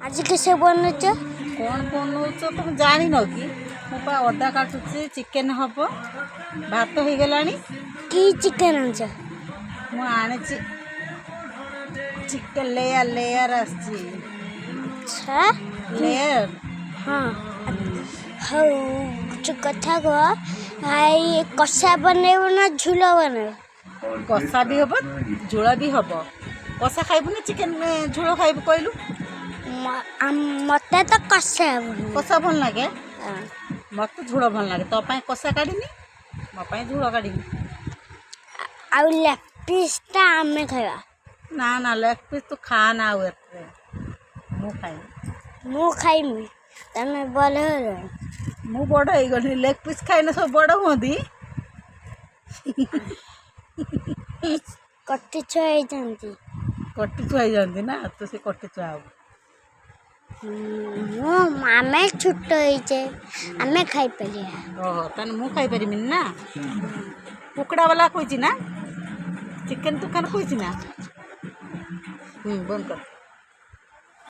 आज कैसे बनौच कौन बनौच तुम जान न कि मुझे अदा काटुची चिकेन हम भात हो गलानी कि चिकेन आंच मुझे चिकेन लेयर लेयर आसी अच्छा लेयर हाँ हौ जो कथा कह भाई कषा बनैब ना झोल बनैब कषा भी हम झोल भी हम कषा खाइबु ना चिकेन झोल खाइबु कहलु मत तो कषा कषा भल लगे मत झोल भल लगे तो कषा काढ़ी मो झोल काढ़ी आउ लेग पीसटा आमे खाइबा ना ना लेग पीस तो खा ना मु खाइमी तमे बड़ हो मु बड़ हो गली लेग पीस खाइना सब बड़ होती कटी छुआ जाती कटी छुआ जाती ना तो से कटी छुआ हम आमे छोट आमे खाई पारिया ओहो तने मु खाई परिमिन ना कुकड़ा वाला कोइची ना चिकेन दुकान कोइची ना बंद कर।